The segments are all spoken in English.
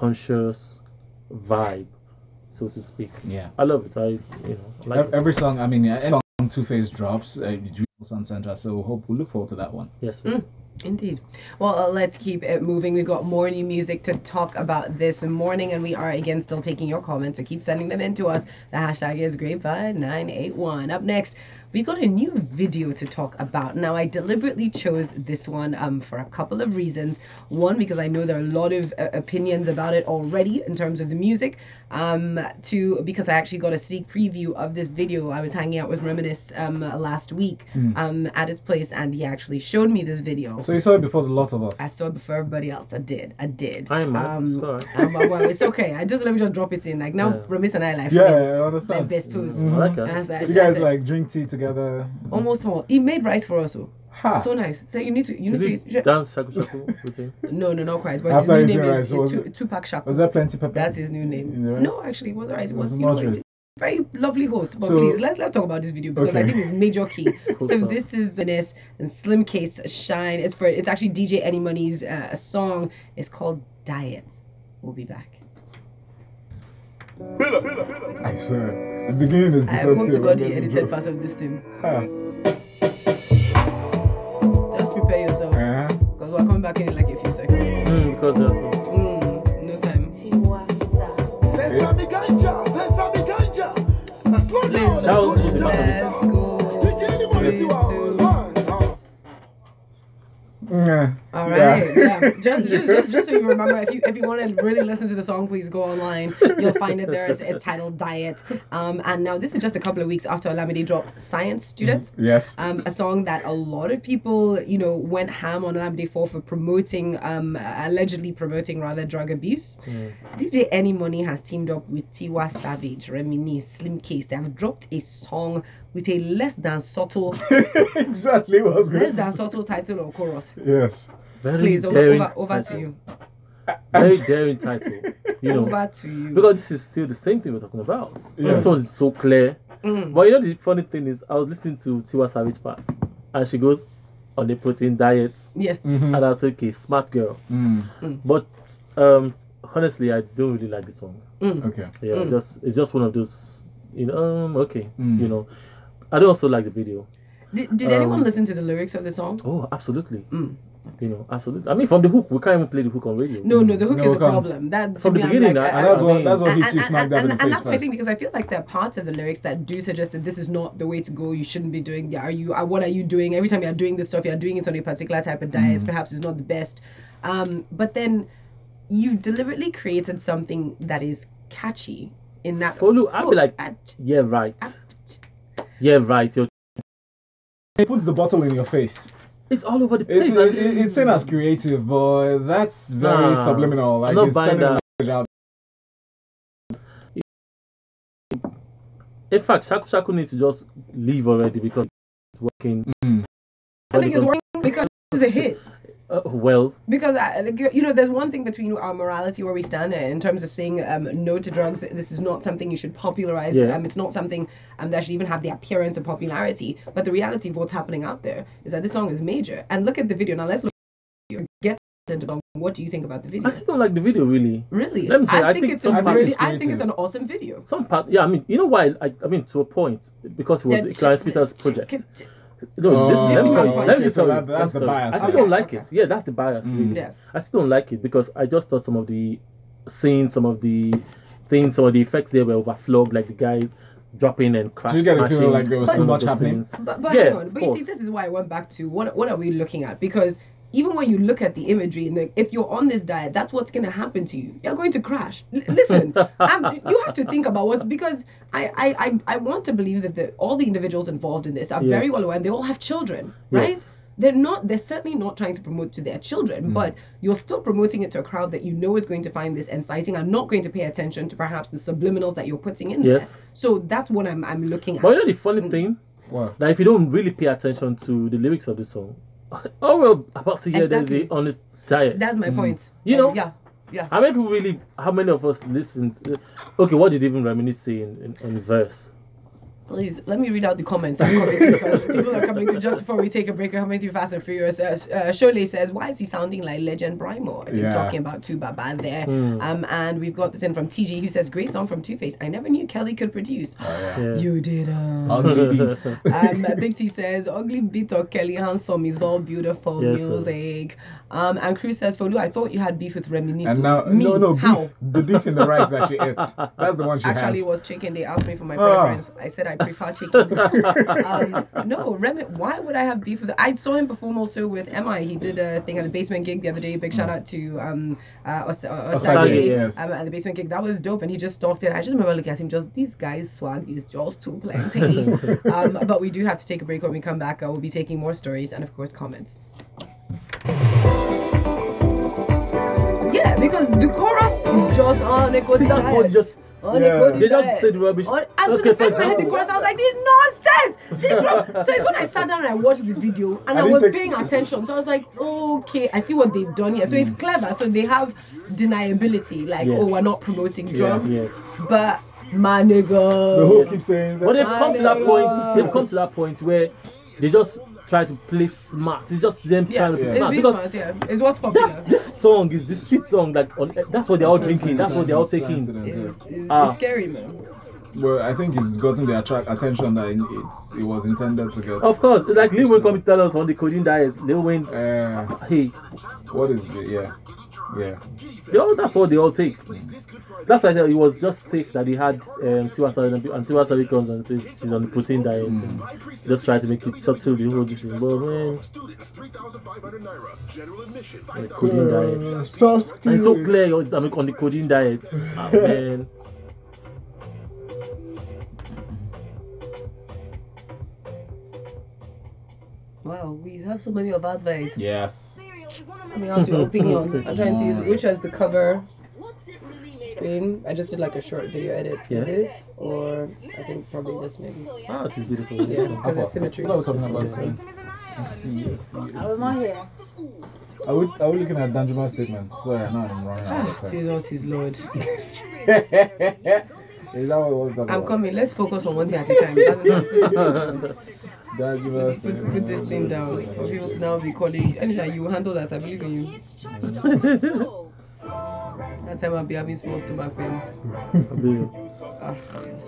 conscious vibe, so to speak. Yeah, I love it. I like every song. I mean, every song Two-Face drops, Sun Central. So hope we look forward to that one. Yes. Indeed. Well, let's keep it moving. We've got more new music to talk about this morning, and we are again still taking your comments, so keep sending them in to us. The hashtag is Grapevine981. Up next, we got a new video to talk about. Now, I deliberately chose this one for a couple of reasons. One, because I know there are a lot of opinions about it already in terms of the music. Two, because I actually got a sneak preview of this video. I was hanging out with Reminisce last week at his place, and he actually showed me this video. So you saw it before the lot of us? I saw it before everybody else. I did. I'm sorry. Well, it's okay. Let me just drop it in. Like now, Reminisce and I like friends. Yeah, I understand. Like best toes. Okay. You guys like drink tea together? Almost all. He made rice for us. Ha. So nice. So you need to dance shaku shaku with him. No, not quite. But After his new name rice, is Tupac Shaku. Was there plenty pepper? That's his new name. No, actually, it was rice. It was very lovely host. But please, let's talk about this video because I think it's major key. So this is Reminisce and Slimcase Shine. It's actually DJ Enimoney's song. It's called Diet. We'll be back. I swear. The beginning is deceptive. I hope to God he edited part of this thing. Just prepare yourself. Because we're coming back in like a few seconds. Because no time. Sesame ganja. Slow down. Let's go. DJ Enimoney Tiwa. All right, yeah. Just so you remember, if you want to really listen to the song, please go online. You'll find it there. It's titled Diet. And now this is just a couple of weeks after Olamide dropped Science Student. Yes. A song that a lot of people, went ham on Olamide for promoting, allegedly promoting drug abuse. DJ Enimoney has teamed up with Tiwa Savage, Reminisce, Slimcase. They have dropped a song with a less than subtle exactly what I was going less than subtle title or chorus. Yes. Please, over to you. Very daring title. Over to you. Because this is still the same thing we're talking about. Yes. This one is so clear. But the funny thing is, I was listening to Tiwa Savage part, and she goes on a protein diet. Yes. And I was okay, smart girl. But honestly, I don't really like the song. Okay. Yeah, it's just one of those. Okay. I don't also like the video. Did anyone listen to the lyrics of the song? Oh, absolutely. Absolutely. I mean, from the hook, we can't even play the hook on radio. No, the hook is a problem. That from the beginning, that's what hits you smack dab in the face. And that's my thing, because I feel like there are parts of the lyrics that do suggest that this is not the way to go. You shouldn't be doing. What are you doing? Every time you're doing this stuff, you're doing it on a particular type of diet. Perhaps it's not the best. But then you deliberately created something that is catchy. In that Folu, I'll be like, yeah, right. Yeah, right. It puts the bottle in your face. It's all over the place. It's seen as creative, but that's very subliminal. Like, I'm not buying that. In fact, Shaku needs to just leave already because it's working. I think it's working because it's a hit. Well, because there's one thing between our morality where we stand in terms of saying no to drugs. This is not something you should popularize. It's not something that should even have the appearance of popularity. But the reality of what's happening out there is that this song is major. And look at the video. Now let's look at the video. What do you think about the video? I still don't like the video, really. Really? Let me say, I think it's an awesome video. Some part, yeah. I mean, you know why? I mean, to a point, because it was Clarence Peter's project. No, let me just tell you. That's the bias. I still don't like it. Yeah, that's the bias. Really. Yeah. I still don't like it because I just thought some of the scenes, some of the things, some of the effects there were overflowed, like the guy dropping and crashing. You get a feeling like there was too much happening. But hang on. But you see, this is why I went back to what are we looking at? Because even when you look at the imagery, and if you're on this diet, that's what's going to happen to you. You're going to crash. Listen, you have to think about what's, because I want to believe that all the individuals involved in this are very well aware, and they all have children, right? Yes. They're certainly not trying to promote to their children, but you're still promoting it to a crowd that you know is going to find this inciting and not going to pay attention to perhaps the subliminals that you're putting in there. So that's what I'm looking at. But you know the funny thing? What? That if you don't really pay attention to the lyrics of the song, oh, we're about to hear there's the honest diet. That's my point. You know? Yeah. How many of us listened? Okay, what did even Reminisce say in his verse? Please, let me read out the comments. I'm coming through first. People are coming through just before we take a break. We're coming through fast and furious. Shirley says, why is he sounding like Legend Brimo? I think talking about Baba there. And we've got this in from TG who says, great song from Two-Face. I never knew Kelly could produce. You did. Big T says, ugly beat of Kelly handsome is all beautiful music. And Cruz says, Folu, I thought you had beef with Reminisce. And now, no, how? Beef, the beef in the rice that she ate. That's the one she Actually, has. it was chicken. They asked me for my preference. I said I prefer chicken. No, why would I have beef with? I saw him perform also with MI. He did a thing at the Basement Gig the other day. Big shout out to Osage, yes. at the Basement Gig. That was dope, and he just stalked it. I just remember looking at him, just these guys' swag is just too plenty. But we do have to take a break. When we come back, we'll be taking more stories and of course comments. Yeah, because the chorus is just on a See, that's what just. They just said rubbish. And so the first time I heard the chorus, I was like, this is nonsense! So it's when I sat down and I watched the video and I was paying attention. So I was like, okay, I see what they've done here. So it's clever. So they have deniability, like, oh, we're not promoting drums. But my nigga. The whole keeps saying that. But they've come to that point. They've come to that point where they just try to play smart. It's just them trying to play smart. Because it's what's popular. This song is the street song. Like that's what they're all drinking. That's what they're all taking. It's scary, man. Well, I think it's gotten the attention that it was intended to get. Of course, it's like Lil Wayne coming to tell us on the codeine diet. Lil Wayne, hey, what is it? Yeah. That's what they all take. That's why I said it was just safe that he had Tiwa Savage and Tiwa Savage comes and says she's on the protein diet and just try to make it subtle the whole thing. But man, the codeine diet. So and it's so clear I'm on the codeine diet. Man. Wow, we have so many of advice. Yes. Let me ask your opinion. I'm trying to use which as the cover screen. I just did like a short video edit to this, or I think probably this maybe. Ah, this is beautiful. Yeah, because it's symmetry. What are we talking about this one? Let's see. I was not here. Are we looking at Danjuma's statement? Sorry, now I'm running out of time. Jesus is Lord. Is that what we're talking about? I'm coming. Let's focus on one thing at a time. Put this thing down for people to now be calling. Anisha, you will handle that. I believe in you. That time I'll be having small stomach pain.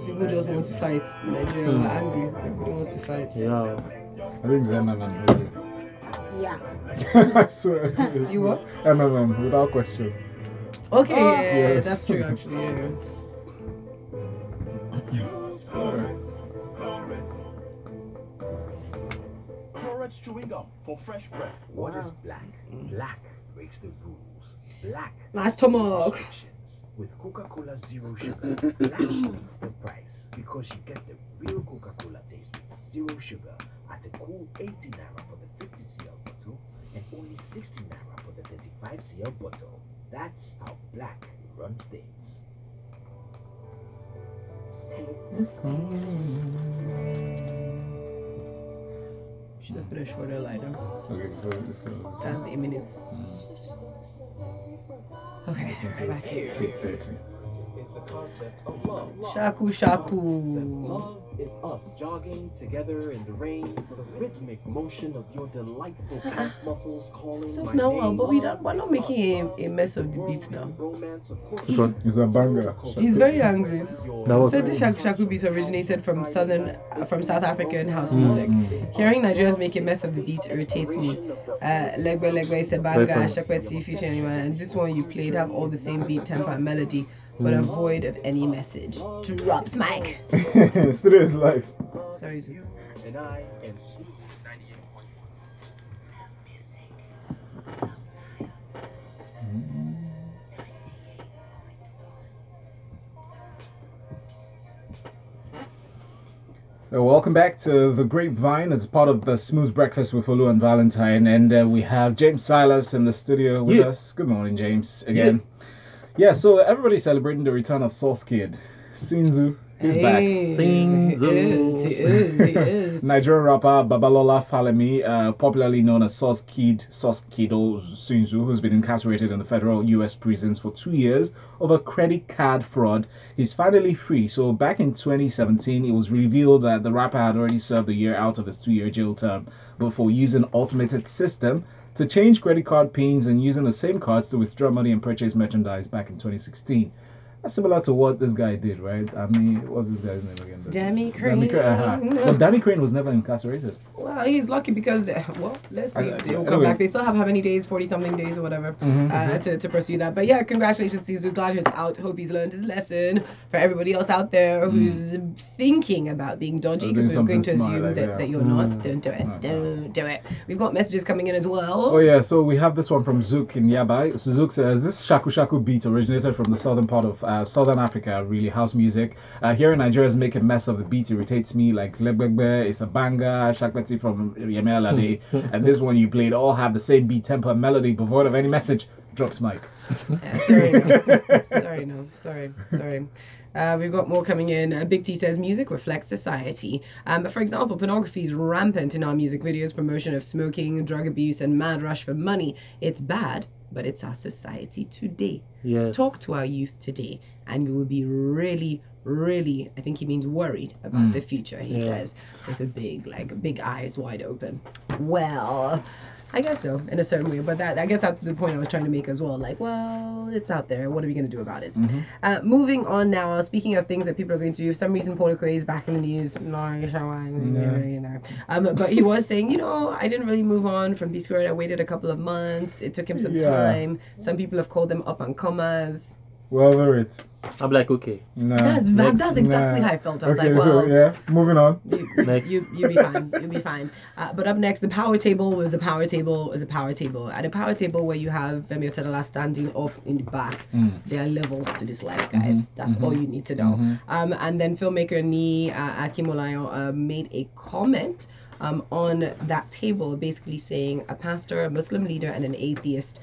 People just want to fight. Nigeria are angry. Everybody wants to fight. Yeah. I think it's MMM. Yeah. I swear. You what? MMM, without question. Okay, yeah, yes. that's true actually. Yeah. Chlorets chewing gum for fresh breath. What is black? Black breaks the rules. Black. Nice stomach. Restrictions. With Coca-Cola Zero Sugar, black beats the price because you get the real Coca-Cola taste with zero sugar at a cool 80 naira for the 50 cl bottle and only 60 naira for the 35 cl bottle. That's how black runs things. Should have put a shorter lighter. Okay, so That's the minutes. Okay, go back here. 8:30. It's the concept of love. Shaku. Love is us jogging together in the rain, the rhythmic motion of your delightful calf muscles calling So my now, name. but we're not making a mess of the beat now. Romance, of course. Which one? It's a banger. He's very angry. That was Said the Shaku beat originated from South African house music. Hearing Nigerians make a mess of the beat irritates me. Legbe is a banger, Shakweti featuring anyone, and this one you played have all the same beat, tempo, and melody, but void of any message. Drops mic. Studio is live. Sorry, Zoo. And I am Sweet 98. Welcome back to the Grapevine as part of the Smooth Breakfast with Folu and Valentine, and we have James Silas in the studio with us. Good morning, James. Again. Yeah, so everybody's celebrating the return of Sauce Kid, Sinzu, He's back. Sing He is. Nigerian rapper Babalola Falemi, popularly known as Sauce Kid Sunzu, who's been incarcerated in the federal U.S. prisons for 2 years over credit card fraud. He's finally free. So back in 2017, it was revealed that the rapper had already served a year out of his 2-year jail term, but for using automated system to change credit card pins and using the same cards to withdraw money and purchase merchandise back in 2016. That's similar to what this guy did, right? I mean, what's this guy's name again? Danny Crane. But Danny Crane was never incarcerated. Well, he's lucky because, well, let's see. They'll come anyway. back. They still have how many days? 40-something days or whatever to pursue that. But yeah, congratulations to Zizu. Glad he's out. Hope he's learned his lesson. For everybody else out there who's thinking about being dodgy, because we're going to assume that you're not, don't do it. Don't do it. We've got messages coming in as well. Oh yeah, so we have this one from Zook in Yabai. So Zook says, this Shaku Shaku beat originated from the southern part of Southern Africa, really, house music. Here in Nigeria is make a mess of the beat, irritates me, like Legbegbe, it's a banger, Shakbeti from Yemelade, and this one you played all have the same beat, tempo, and melody, but void of any message. Drops mic. Sorry. We've got more coming in. Big T says music reflects society. For example, pornography is rampant in our music videos, promotion of smoking, drug abuse, and mad rush for money. It's bad, but it's our society today. Yes. Talk to our youth today, and you will be really, I think he means worried about the future, he says, with big eyes wide open. Well, I guess so, in a certain way, but I guess that's the point I was trying to make as well. Like, well, it's out there. What are we going to do about it? Moving on now, speaking of things that people are going to do, for some reason, Okoye is back in the news. But he was saying, I didn't really move on from Psquare. I waited a couple of months. It took him some time. Some people have called them up-and-comers. Well, over it. I'm like, okay. That's exactly how I felt. I was like, well, so yeah, moving on. Next. You'll be fine. You'll be fine. But up next, the power table was a power table. At a power table where you have Femi Otedola standing up in the back. There are levels to this life, guys. That's all you need to know. And then filmmaker Niyi Akinmolayan made a comment on that table, basically saying a pastor, a Muslim leader, and an atheist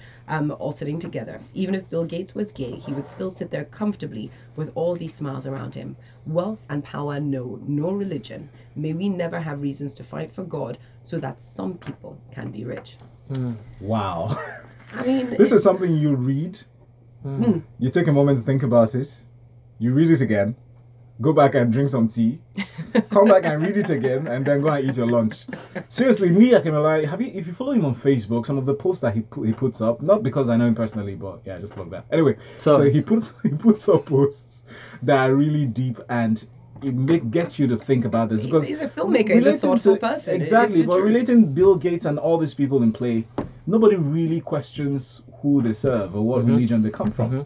all sitting together. Even if Bill Gates was gay, he would still sit there comfortably with all these smiles around him. Wealth and power know no religion. May we never have reasons to fight for God so that some people can be rich. Wow. I mean, this is something you read, you take a moment to think about it, you read it again, go back and drink some tea, come back and read it again, and then go and eat your lunch. Seriously, Niyi Akinmolayan, if you follow him on Facebook, some of the posts that he puts up, not because I know him personally, but yeah, just plug that. Anyway, so he puts up posts that are really deep, and it gets you to think about this, because he's a filmmaker, he's a thoughtful person. Exactly, but relating Bill Gates and all these people in play, nobody really questions who they serve or what religion they come from.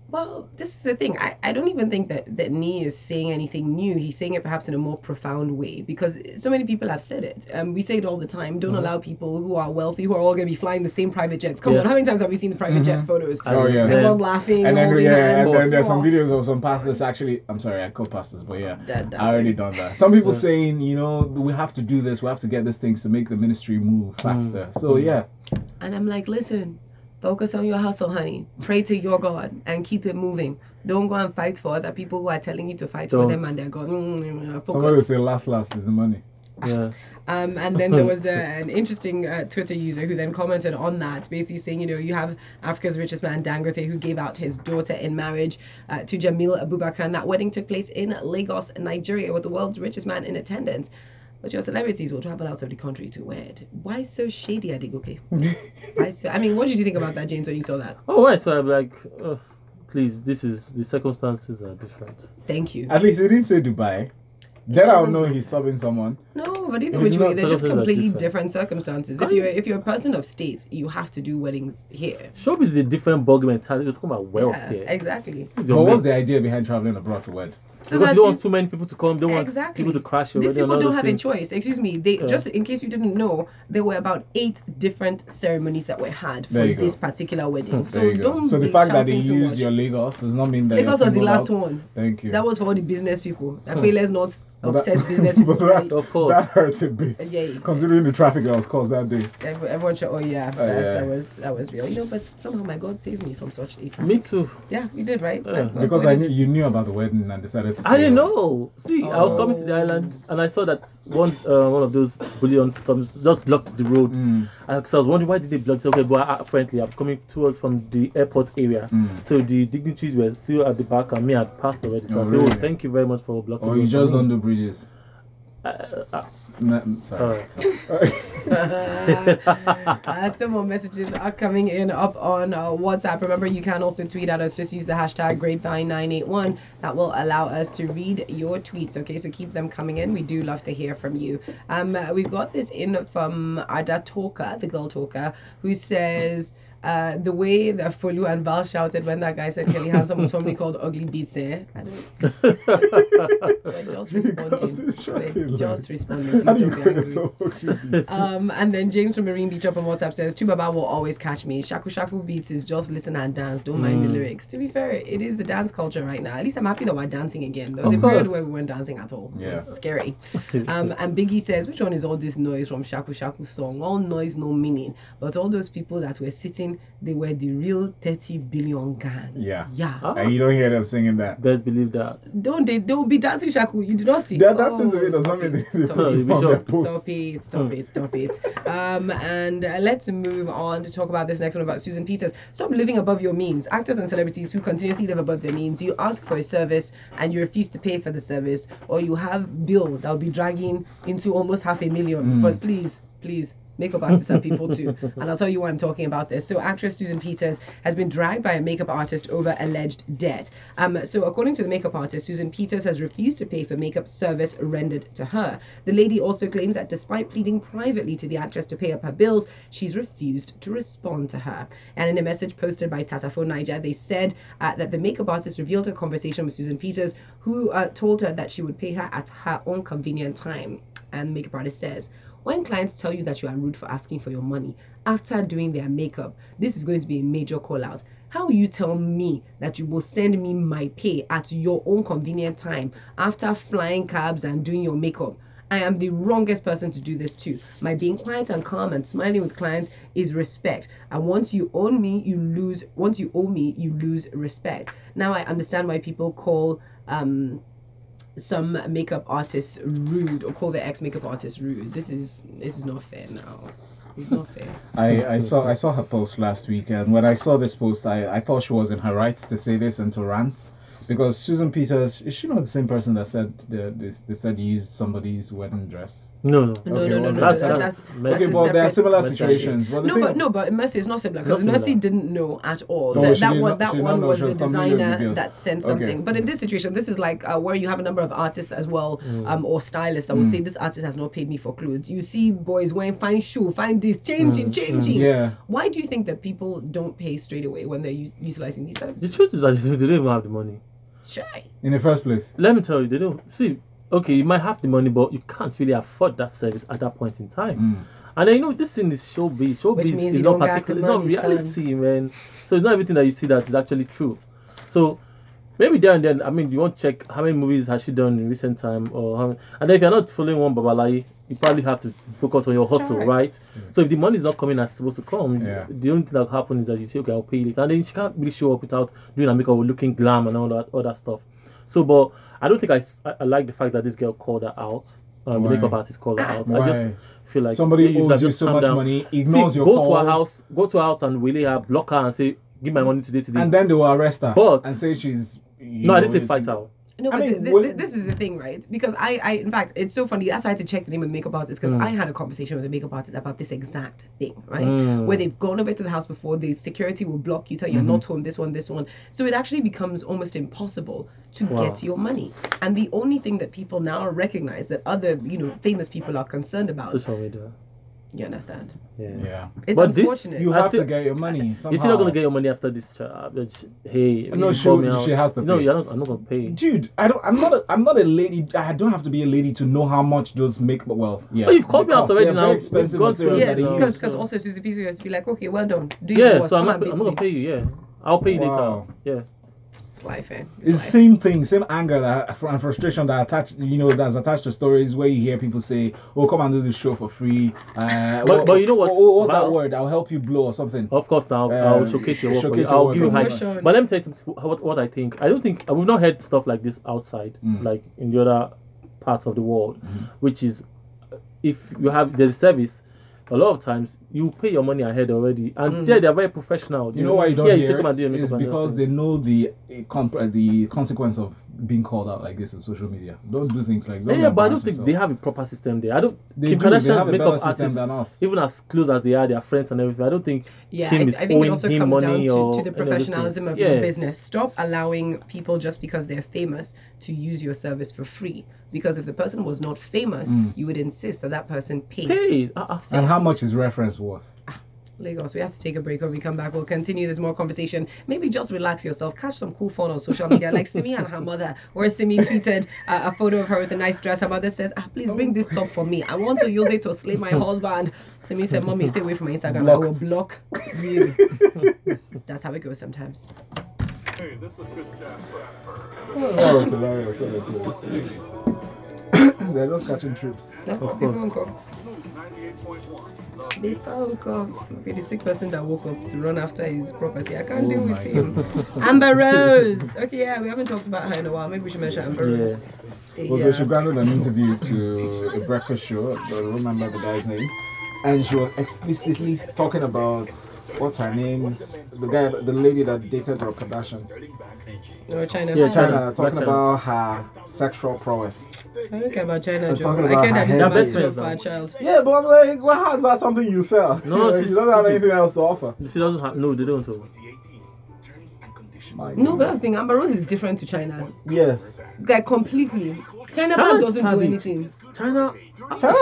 Well, this is the thing. I don't even think that Niyi is saying anything new. He's saying it perhaps in a more profound way, because so many people have said it. We say it all the time. Don't allow people who are wealthy, who are all going to be flying the same private jets. Come on, how many times have we seen the private jet photos? Oh, yeah. Everyone laughing, and then, holding hands. And then there's some videos of some pastors actually, I'm sorry, I call pastors, but yeah, I already done that. Some people saying, we have to do this, we have to get these things to make the ministry move faster. So yeah. And I'm like, listen, focus on your hustle, honey. Pray to your God and keep it moving. Don't go and fight for other people who are telling you to fight for them, and they're going, focus. Somebody will say last is the money. Yeah. And then there was an interesting Twitter user who then commented on that, basically saying, you have Africa's richest man, Dangote, who gave out his daughter in marriage to Jamil Abubakar, and that wedding took place in Lagos, Nigeria, with the world's richest man in attendance. But your celebrities will travel out of the country to wed. Why so shady, Adegoke? What did you think about that, James, when you saw that? Oh, right. So I'm like, please, the circumstances are different. Thank you. At least he didn't say Dubai. Then I'll know he's subbing someone. No, but either which way, they're just completely different circumstances. If you're a person of state, you have to do weddings here. Showbiz is a different bug mentality. You're talking about wealth here. Exactly. But what's the idea behind traveling abroad to wed? So because you don't want too many people to come. Don't want people to crash your wedding. These people don't have a choice. Excuse me. Just in case you didn't know, there were about 8 different ceremonies that were had for this particular wedding. So the fact that they used your Lagos does not mean that Lagos was the last one. Thank you. That was for all the business people. Let's not obsessed business people. But Of course. that hurts a bit, Yeah. considering the traffic that was caused that day. Everyone should, yeah. that was real. You know, but somehow my God saved me from such a Me too. Yeah, you did, right? Yeah. Because you knew about the wedding and decided to stay I didn't home. know. See, I was coming to the island and I saw that one of those bullion storms just blocked the road. So I was wondering why did they block? Okay, but apparently I'm coming towards from the airport area. So the dignitaries were still at the back and me had passed already. So I said, really? thank you very much for blocking. Or you just don't do bridges. Sorry. Still more messages are coming in up on WhatsApp. Remember, you can also tweet at us. Just use the hashtag Grapevine981. That will allow us to read your tweets. Okay, so keep them coming in. We do love to hear from you. We've got this in from Ada Talker, the girl talker, who says. The way that Folu and Val shouted when that guy said Kelly Handsome was formerly called Ugly Beats, I don't We're just responding. How do you call it? And then James from Marine Beach up on WhatsApp says, Tubaba will always catch me. Shaku Shaku Beats is just listen and dance. Don't mind the lyrics. To be fair, it is the dance culture right now. At least I'm happy that we're dancing again. There was a period where we weren't dancing at all. Yeah. It's scary. And Biggie says, which one is all this noise from Shaku Shaku song? All noise, no meaning. But all those people that were sitting, they were the real 30 billion gang. Yeah. Yeah. And you don't hear them singing that. Best believe that. Don't they? They'll be dancing Shaku. You do not see. They're dancing to it does not mean they put Stop it it. on their post. Stop it. And let's move on to talk about this next one about Susan Peters. Stop living above your means. Actors and celebrities who continuously live above their means. You ask for a service and you refuse to pay for the service, or you have bill that will be dragging into almost $500,000. But please. Makeup artists are people too, and I'll tell you why I'm talking about this. So actress Susan Peters has been dragged by a makeup artist over alleged debt. So according to the makeup artist, Susan Peters has refused to pay for makeup service rendered to her. The lady also claims that despite pleading privately to the actress to pay up her bills, she's refused to respond to her. And in a message posted by Tasafo Niger, they said that the makeup artist revealed her conversation with Susan Peters, who told her that she would pay her at her own convenient time. And the makeup artist says, when clients tell you that you are rude for asking for your money after doing their makeup, this is going to be a major call out. How will you tell me that you will send me my pay at your own convenient time after flying cabs and doing your makeup? I am the wrongest person to do this to. My being quiet and calm and smiling with clients is respect. And once you own me, you lose. Once you owe me, you lose respect. Now I understand why people call some makeup artists rude, or call their ex-makeup artists rude. This is not fair now. It's not fair. I saw her post last week, and when I saw this post, I thought she was in her rights to say this and to rant, because Susan Peters, is she not the same person that said they said you used somebody's wedding dress? No. No. That's Okay, but there are similar situations. But But Mercy is not similar, because Not Mercy similar. didn't know at all. No, that she did one, not- that she one not know. was She the was completely designer oblivious. that sent something. Okay. But in this situation, this is like where you have a number of artists as well, or stylists that will say this artist has not paid me for clothes. You see boys wearing fine shoe, fine this, changing. Yeah. Why do you think that people don't pay straight away when they're utilizing these services? The truth is that they don't even have the money. Shy. In the first place. Let me tell you, they don't. See, okay, you might have the money, but you can't really afford that service at that point in time. And then, you know, this thing is showbiz. Which Showbiz means is you not don't got particular. the It's not money, reality, man. So it's not everything that you see that is actually true. So maybe there and then, I mean, you want to check how many movies has she done in recent time, or how many, and then if you're not following one Babalai, you probably have to focus on your hustle, right? So if the money is not coming as it's supposed to come, the only thing that will happen is that you say, okay, I'll pay it, and then she can't really show up without doing a makeup or looking glam and all that stuff. So, but I don't think I like the fact that this girl called her out. The makeup artist called her out. Why? I just feel like Somebody you owes you just so calm much down. money, ignores your go calls. go to her house and really her, block her and say, give my money today. And then they will arrest her. But- and say she's... No, I didn't say fight out. No, I but mean, this is the thing, right? Because I, in fact, it's so funny. That's why I had to check the name of the makeup artist, because I had a conversation with a makeup artist about this exact thing, right? Where they've gone over to the house before, the security will block you, tell you you're not home, this one. So it actually becomes almost impossible to get your money. And the only thing that people now recognize that other, famous people are concerned about, Social media. you understand? Yeah. It's But this- unfortunate. You I have still- to get your money somehow. You're still not gonna get your money after this. Hey, No, you she- call me out. she has to No, pay. I'm not gonna pay. Dude, I'm not a lady. I don't have to be a lady to know how much those make. Well, yeah. But you've called me out They're already very now. expensive We've gone through materials Yeah, that they now. use. because also Susie Peters has to be like, okay, well done. Do your Yeah, worst. so I'm Come not and beat gonna me. pay you. Yeah, I'll pay you Wow. later. Yeah. It's life, eh? It's the same thing, same anger and frustration that that's attached to stories where you hear people say, "Oh, come and do this show for free." But you know what? What's that word? I'll help you blow or something. Of course, now I'll showcase your work. Showcase I'll your give you work. high. But let me tell you what I think. I don't think we've not heard stuff like this outside, like in the other parts of the world, which is if there's a service, a lot of times you pay your money ahead already, and they're very professional. You know why you don't hear it? It's because they know the consequence of being called out like this in social media. Don't do things like that. Yeah, but I don't think they have a proper system there. They Kim do. They Kardashian's have a makeup better system artists, than us. even as close as they are, their friends and everything. I don't think Kim is I think it owing also him comes money down or to the any of those professionalism things. of your business. Stop allowing people just because they're famous to use your service for free. Because if the person was not famous, you would insist that person pay. Hey, and how much is reference worth? Lagos, we have to take a break. When we come back, we'll continue. There's more conversation. Maybe just relax yourself. Catch some cool fun on social media, like Simi and her mother, where Simi tweeted a photo of her with a nice dress. Her mother says, please bring this top for me. I want to use it to slay my husband. Simi said, Mommy, stay away from my Instagram. I will block you. That's how it goes sometimes. Hey, this is Chris Jasper. That was hilarious. They're just catching trips. Of course. 98.1. Okay, the sick person that woke up to run after his property. I can't deal with him. Amber Rose. Okay, yeah, we haven't talked about her in a while. Maybe we should mention Amber Rose. Also, she granted an interview to a breakfast show. I don't remember the guy's name, and she was explicitly talking about what's her name? The lady that dated Rob Kardashian. No, China. Yeah, China, talking about her sexual prowess. I don't care about China, I'm Joe. talking I about care that her this hair man best stood up friends for now. our child. Yeah, but like, how is that something you sell? No, she she's doesn't have stupid. anything else to offer. She doesn't have. No, they don't. No, but that's the thing. Amber Rose is different to China. Yes. Like, completely. China China's doesn't do savage. anything. China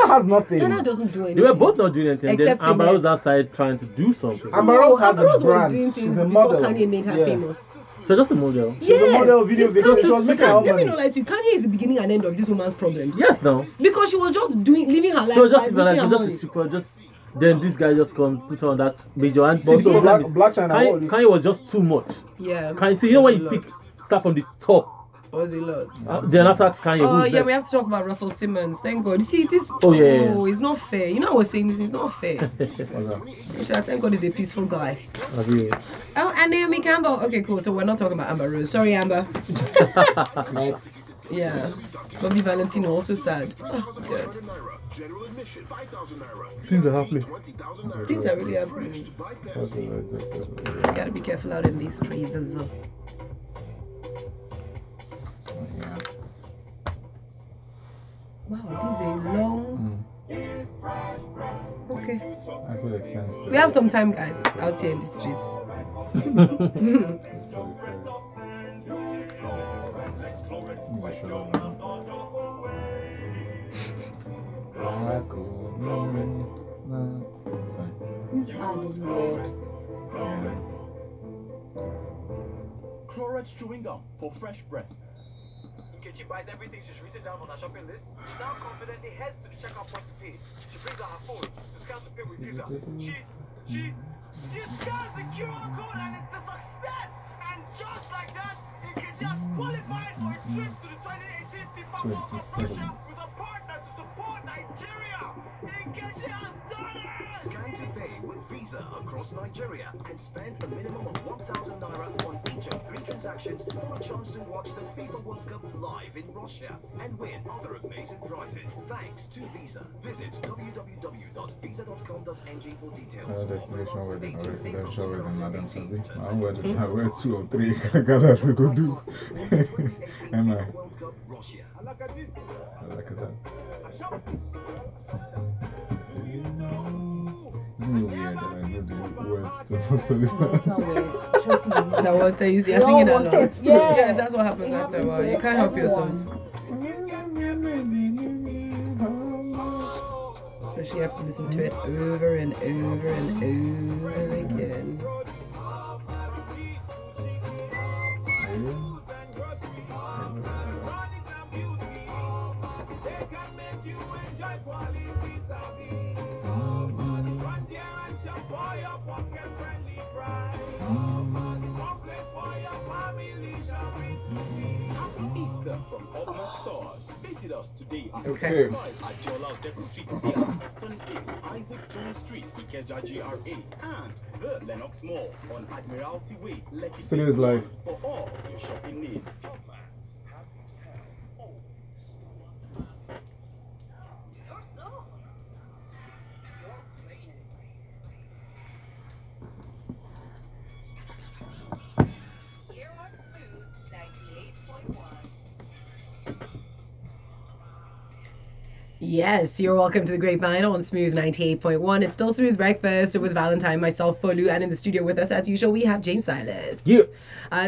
Has nothing. China doesn't do anything. They were both not doing anything. Except Then Amber finesse. was outside trying to do something. Amber Rose has Amber Rose a brand. was doing She's things a before model. Kanye made her famous. So just a model. She's a model video it's because she Kanye- was making her Let me money. know, like, Kanye is the beginning and end of this woman's problems. Yes, no. Because she was just living her life. So just by people like making her just money. stupid, just then this guy just come put on that major and But see, so the problem is Black China, what would Kanye was just too much. Yeah. Kanye, see, you know when you pick start from the top, Was a lot. then after Kanye, Oh who's yeah, next? we have to talk about Russell Simmons. Thank God. You see this? Oh, yeah. Oh, it's not fair. You know, I was saying this. It's not fair. Thank God he's a peaceful guy. Okay. Oh, and Naomi Campbell. Okay, cool. So we're not talking about Amber Rose. Sorry, Amber. Next. Yeah. Bobby Valentine also sad. Oh, good. General admission, 5,000 naira. Things are happening. 20,000 naira. Things are really happening. You gotta be careful out in these streets. Yeah. Wow, this is a long. Okay. That would make sense. We have some time, guys, out here in the streets. Chloride chewing gum for fresh breath. She buys everything she's written down on her shopping list. She now confidently heads to the checkout point to pay. She brings out her phone to scan to pay with Visa. She scans the QR code and it's a success! And just like that, Nkechi has qualified for a trip to the 2018 FIFA World Cup Russia with a partner to support Nigeria. Nkechi has done it! Scan to pay with Visa across Nigeria and spend a minimum of 1,000 naira on each of 3 transactions for a chance to watch the FIFA World Cup live in Russia and win other amazing prizes. Thanks to Visa. Visit www.visa.com.ng for details. Destination wedding or residential wedding, Madam Sabi. I'm wedding. I wear 2 or 3. I got that we go do. Am I? World Cup Russia. I like that. Isn't it weird that I know the words to most of this? It's not weird. Trust me. That what they use. You're We all singing want along. it. Yeah. Yes, that's what happens after a while. You can't help yourself. Especially you have to listen to it over and over and over again. from Upmat Stores. Visit us today at Okay. 25 at Jola Deco Street, India, 26 Isaac Jones Street, Ikeja GRA, and the Lenox Mall on Admiralty Way, Lekki Still is live. for all your shopping needs. Yes, you're welcome to the Grapevine on Smooth 98.1. It's still Smooth Breakfast with Valentine, myself, Folu, and in the studio with us, as usual, we have James Silas. Yeah.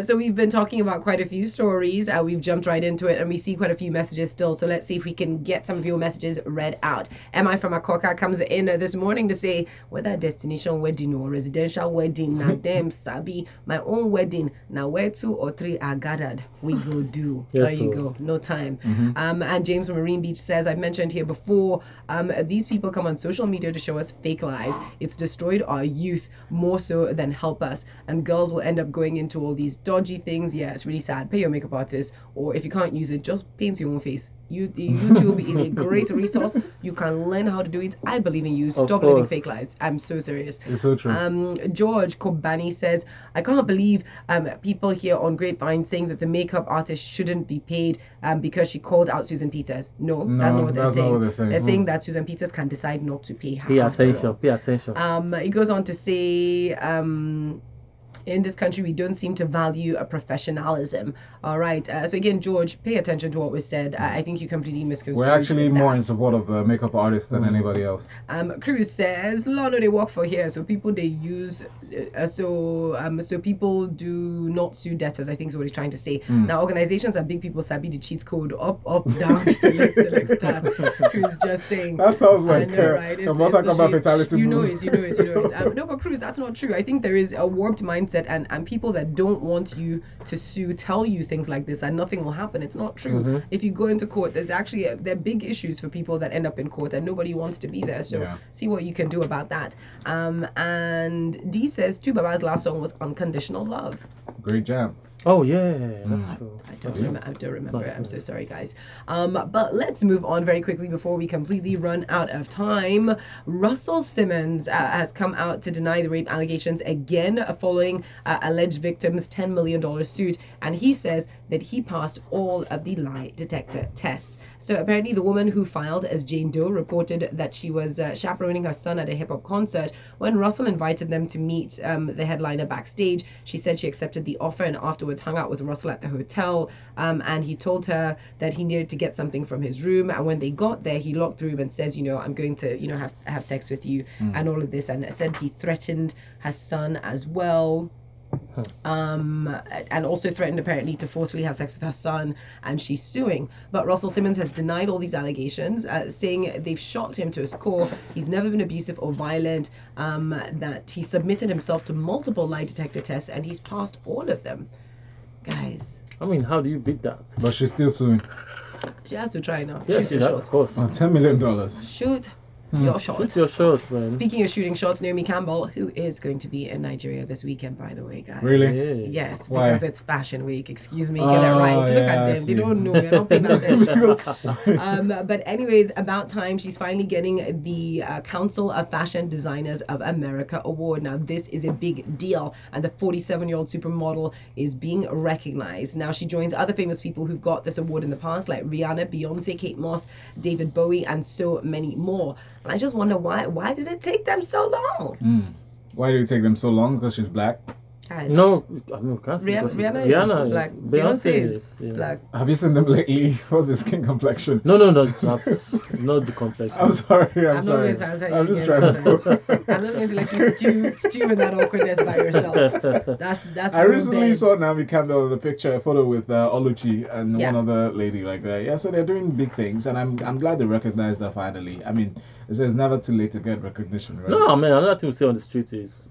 So we've been talking about quite a few stories. We've jumped right into it, and we see quite a few messages still. So let's see if we can get some of your messages read out. Emma from Akoka comes in this morning to say, whether destination wedding or residential wedding, now them sabi, my own wedding, now where 2 or 3 are gathered, we go do. Yes, there you sir. go, no time. And James from Marine Beach says, I've mentioned here before, these people come on social media to show us fake lies. It's destroyed our youth more so than help us, and girls will end up going into all these dodgy things. Yeah, it's really sad. Pay your makeup artist, or if you can't use it, just paint your own face. YouTube is a great resource. You can learn how to do it. I believe in you. Stop living course. fake lives. I'm so serious. It's so true. George Kobani says, I can't believe people here on Grapevine saying that the makeup artist shouldn't be paid because she called out Susan Peters. No, that's not what they're that's saying. not what they're saying. They're saying that Susan Peters can decide not to pay her. Pay after all. attention. Pay attention. He goes on to say, in this country, we don't seem to value a professionalism. All right. So again, George, pay attention to what was said. I think you completely misconstrued. We're actually that. more in support of the makeup artist than anybody else. Cruz says, "Law no they work for here, so people they use, so people do not sue debtors." I think is what he's trying to say. Now organizations and big people sabi the cheat code up, down, select, start. Cruz just saying. That sounds like I know, right? a Mortal the Kombat shit. fatality You know move. it. No, but Cruz, that's not true. I think there is a warped mindset, and people that don't want you to sue tell you things like this, that nothing will happen. It's not true. If you go into court, there's actually there are big issues for people that end up in court, and nobody wants to be there. So Yeah. see what you can do about that. And D says, Tu Baba's last song was Unconditional Love. Great jam. Oh yeah, that's true. I don't remember it. I'm so sorry, guys. But let's move on very quickly before we completely run out of time. Russell Simmons has come out to deny the rape allegations again following alleged victim's $10 million suit, and he says that he passed all of the lie detector tests. So apparently the woman who filed as Jane Doe reported that she was chaperoning her son at a hip-hop concert. When Russell invited them to meet the headliner backstage, she said she accepted the offer and afterwards hung out with Russell at the hotel, and he told her that he needed to get something from his room, and when they got there he locked the room and says, I'm going to have sex with you and all of this, and said he threatened her son as well. And also threatened apparently to forcefully have sex with her son, and she's suing. But Russell Simmons has denied all these allegations, saying they've shocked him to his core. He's never been abusive or violent, that he submitted himself to multiple lie detector tests and he's passed all of them. Guys, I mean, how do you beat that? But she's still suing. she has to try now. Yes, Shoot yeah, your of shot. course. $10 million. Shoot your shot. Shoot your shot, man. Speaking of shooting shots, Naomi Campbell, who is going to be in Nigeria this weekend, by the way, guys. Really? Yeah. Yes, Why? because it's Fashion Week. Excuse me, get it right. Oh, Look yeah, at I them. They see. don't know. They're not paying attention. But anyways, about time she's finally getting the Council of Fashion Designers of America Award. Now, this is a big deal, and the 47-year-old supermodel is being recognized. Now, she joins other famous people who've got this award in the past, like Rihanna, Beyonce, Kate Moss, David Bowie, and so many more. And I just wonder why did it take them so long? Why did it take them so long? Because she's black. Guys, No, I mean, can't say Rihanna is black. Beyonce is yeah. black. Have you seen them lately? What's the skin complexion? No, it's not the complex. I'm sorry. I'm I'm sorry. not going to answer I'm you just again. trying to. I'm not going to let you stew in that awkwardness by yourself. That's. I real recently bad. saw Naomi Campbell in the picture, a photo with Oluchi and Yeah. one other lady like that. Yeah, so they're doing big things, and I'm glad they recognize that finally. I mean, it's never too late to get recognition, right? No, man. Another thing we say on the street is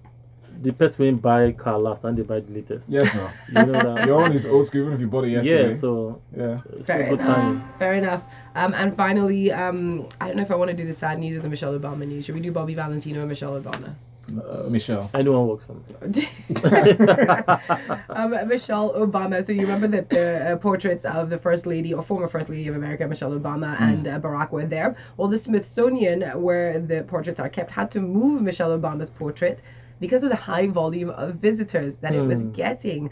the person will buy car last and they buy the latest. Yes, no. You know that. Your own is old school, even if you bought it yesterday. Yeah, so Yeah. it's Fair a good enough. timing. Fair enough. And finally, I don't know if I want to do the sad news or the Michelle Obama news. Should we do Bobby Valentino and Michelle Obama? Michelle. Anyone works on it. Michelle Obama. So you remember that the portraits of the First Lady or former First Lady of America, Michelle Obama, and Barack were there. Well, the Smithsonian, where the portraits are kept, had to move Michelle Obama's portrait because of the high volume of visitors that it was getting.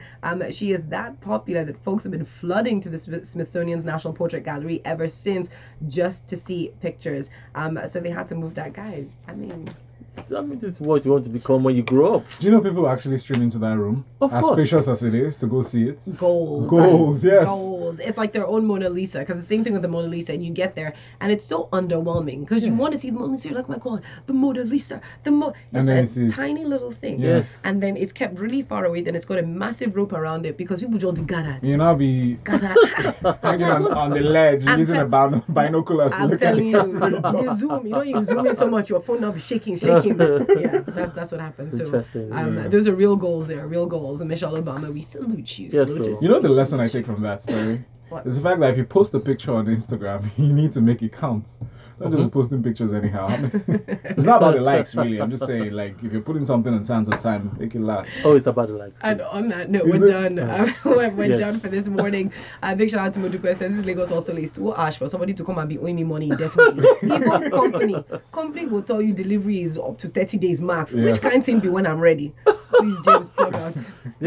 She is that popular that folks have been flooding to the Smithsonian's National Portrait Gallery ever since, just to see pictures. So they had to move that, guys. This is what you want to become when you grow up. Do you know people actually stream into that room? Of as course. spacious as it is, to go see it? Goals, yes. Goals. It's like their own Mona Lisa, because the same thing with the Mona Lisa, and you get there and it's so underwhelming because you want to see the Mona Lisa. You're like, my God, the Mona Lisa, it's a tiny little thing. Yes. And then it's kept really far away, then it's got a massive rope around it because people just be gathered. You now be hanging on the ledge using a binoculars to I'm look at telling it. you, you zoom, you zoom in so much, your phone now be shaking. Yeah, that's what happens. So, interesting. those are real goals there, real goals. And Michelle Obama, we salute you. Yes, Salute so- us. You know the lesson I take from that story? What? Is the fact that if you post a picture on Instagram, you need to make it count. Not just posting pictures anyhow. It's not about the likes, really. I'm just saying, like, if you're putting something on Sands of Time, make it last. Oh, it's about the likes. And on that note, Is we're it? done. We're Yes. done for this morning. Big shout out to Modupe. Says this Lagos also list to ask for somebody to come and be owing me money indefinitely. Even company will tell you delivery is up to 30 days max. Yes. Which kind thing be when I'm ready? Please, James, plug out.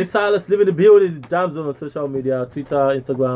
Silas, live in the building. Jam Zone on social media, Twitter, Instagram.